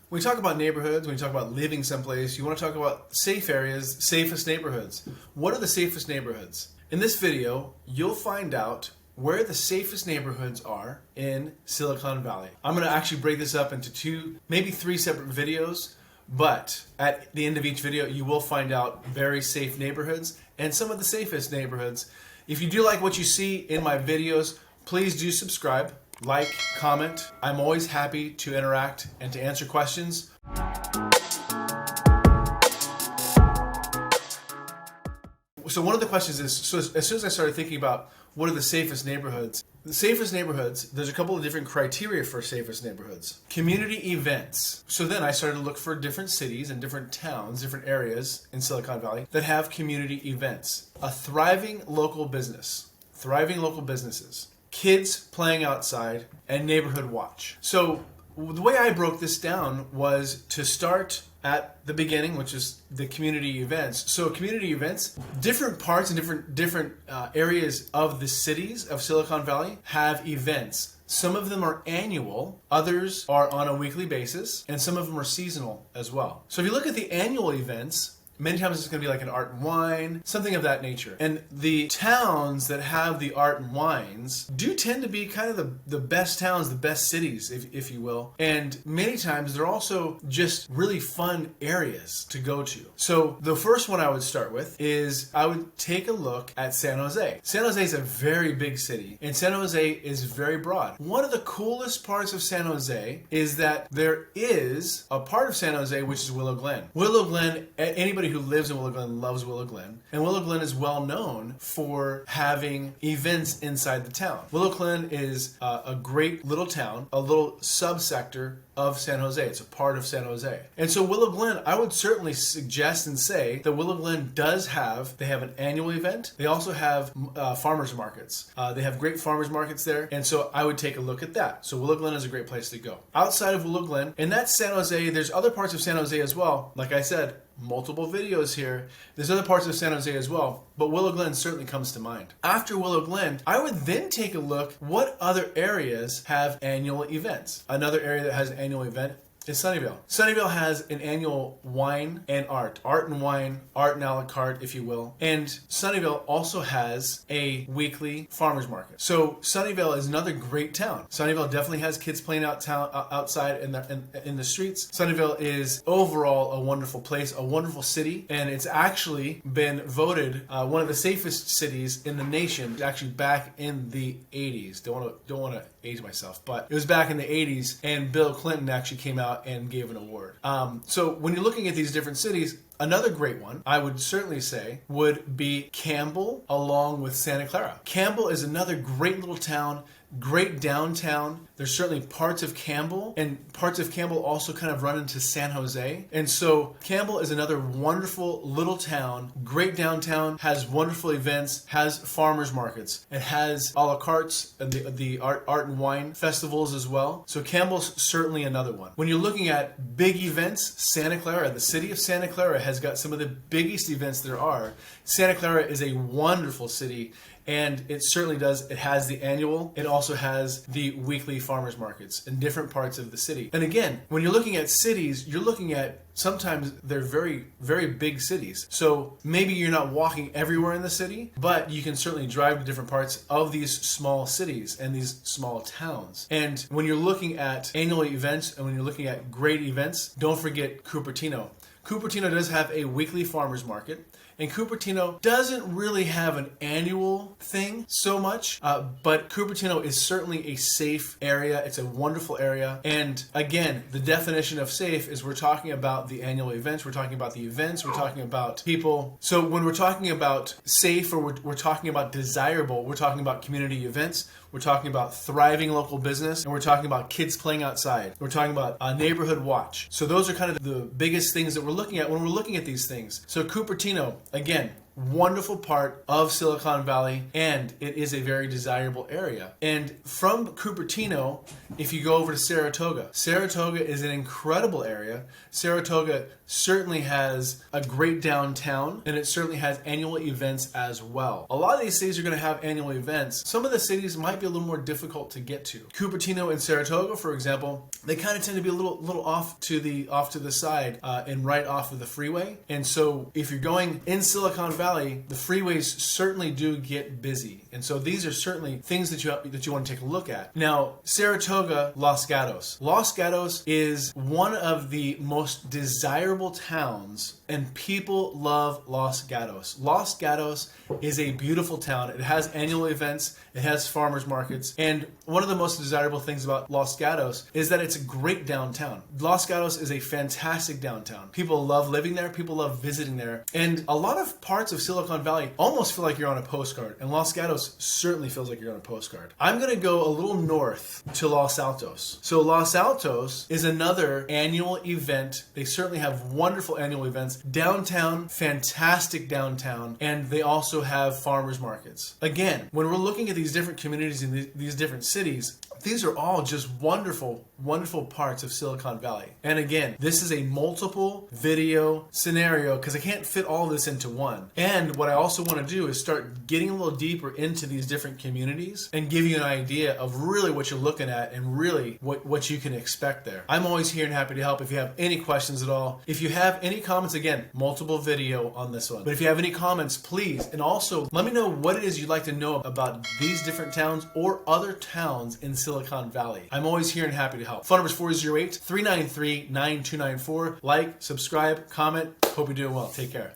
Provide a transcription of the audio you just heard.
When we talk about neighborhoods, when we talk about living someplace, you want to talk about safe areas, safest neighborhoods. What are the safest neighborhoods? In this video, you'll find out where the safest neighborhoods are in Silicon Valley. I'm going to actually break this up into 2, maybe 3 separate videos, but at the end of each video, you will find out very safe neighborhoods and some of the safest neighborhoods. If you do like what you see in my videos, please do subscribe, like, comment. I'm always happy to interact and to answer questions. So one of the questions is, so as soon as I started thinking about what are the safest neighborhoods, there's a couple of different criteria for safest neighborhoods. Community events. So then I started to look for different cities and different towns, different areas in Silicon Valley that have community events. A thriving local business, thriving local businesses, kids playing outside, and neighborhood watch. So the way I broke this down was to start at the beginning, which is the community events. So community events, different parts and different areas of the cities of Silicon Valley have events. Some of them are annual, others are on a weekly basis, and some of them are seasonal as well. So if you look at the annual events, many times it's going to be like an art and wine, something of that nature. And the towns that have the art and wines do tend to be kind of the best towns, the best cities, if you will. And many times they're also just really fun areas to go to. So the first one I would start with is I would take a look at San Jose. San Jose is a very big city, and San Jose is very broad. One of the coolest parts of San Jose is that there is a part of San Jose which is Willow Glen. Willow Glen, anybody who lives in Willow Glen loves Willow Glen. And Willow Glen is well known for having events inside the town. Willow Glen is a great little town, a little subsector of San Jose. It's a part of San Jose. And so Willow Glen, I would certainly suggest and say that Willow Glen they have an annual event. They also have farmers markets. They have great farmers markets there. And so I would take a look at that. So Willow Glen is a great place to go. Outside of Willow Glen, and that's San Jose, there's other parts of San Jose as well. Like I said, multiple videos here. There's other parts of San Jose as well, but Willow Glen certainly comes to mind. After Willow Glen, I would then take a look what other areas have annual events. Another area that has an annual event is Sunnyvale. Sunnyvale has an annual wine and art and wine, art and a la carte, if you will. And Sunnyvale also has a weekly farmers market. So Sunnyvale is another great town. Sunnyvale definitely has kids playing outside in the streets. Sunnyvale is overall a wonderful place, a wonderful city, and it's actually been voted one of the safest cities in the nation. Actually, back in the 80s. Don't want to age myself, but it was back in the 80s, and Bill Clinton actually came out and gave an award. So when you're looking at these different cities, another great one, I would certainly say, would be Campbell along with Santa Clara. Campbell is another great little town, great downtown. There's certainly parts of Campbell, and parts of Campbell also kind of run into San Jose. And so Campbell is another wonderful little town, great downtown, has wonderful events, has farmers markets. It has a la cartes and the art and wine festivals as well. So Campbell's certainly another one. When you're looking at big events, Santa Clara, the city of Santa Clara has got some of the biggest events there are. Santa Clara is a wonderful city, and it certainly does. It has the annual. It also has the weekly farmers markets in different parts of the city. And again, when you're looking at cities, you're looking at sometimes they're very, very big cities. So maybe you're not walking everywhere in the city, but you can certainly drive to different parts of these small cities and these small towns. And when you're looking at annual events and when you're looking at great events, don't forget Cupertino. Cupertino does have a weekly farmers market. And Cupertino doesn't really have an annual thing so much, but Cupertino is certainly a safe area. It's a wonderful area. And again, the definition of safe is we're talking about the annual events, we're talking about the events, we're talking about people. So when we're talking about safe, or we're talking about desirable, we're talking about community events, we're talking about thriving local business, and we're talking about kids playing outside. We're talking about a neighborhood watch. So those are kind of the biggest things that we're looking at when we're looking at these things. So Cupertino, again, wonderful part of Silicon Valley, and it is a very desirable area. And from Cupertino, if you go over to Saratoga, Saratoga is an incredible area. Saratoga certainly has a great downtown, and it certainly has annual events as well. A lot of these cities are going to have annual events. Some of the cities might be a little more difficult to get to. Cupertino and Saratoga, for example, they kind of tend to be a little off to the side and right off of the freeway. And so if you're going in Silicon Valley, the freeways certainly do get busy. And so these are certainly things that you want to take a look at. Now, Saratoga, Los Gatos. Los Gatos is one of the most desirable towns, and people love Los Gatos. Los Gatos is a beautiful town. It has annual events, it has farmers markets, and one of the most desirable things about Los Gatos is that it's a great downtown. Los Gatos is a fantastic downtown. People love living there, people love visiting there, and a lot of parts of Silicon Valley almost feel like you're on a postcard, and Los Gatos certainly feels like you're on a postcard. I'm going to go a little north to Los Altos. So Los Altos is another annual event. They certainly have wonderful annual events. Downtown, fantastic downtown, and they also have farmers markets. Again, when we're looking at these different communities in these different cities, these are all just wonderful, wonderful parts of Silicon Valley. And again, this is a multiple video scenario because I can't fit all this into one. And what I also want to do is start getting a little deeper into these different communities and give you an idea of really what you're looking at and really what you can expect there. I'm always here and happy to help if you have any questions at all. If you have any comments, again, multiple video on this one. But if you have any comments, please, and also let me know what it is you'd like to know about these different towns or other towns in Silicon Valley. I'm always here and happy to help. Phone number is 408-393-9294. Like, subscribe, comment. Hope you're doing well. Take care.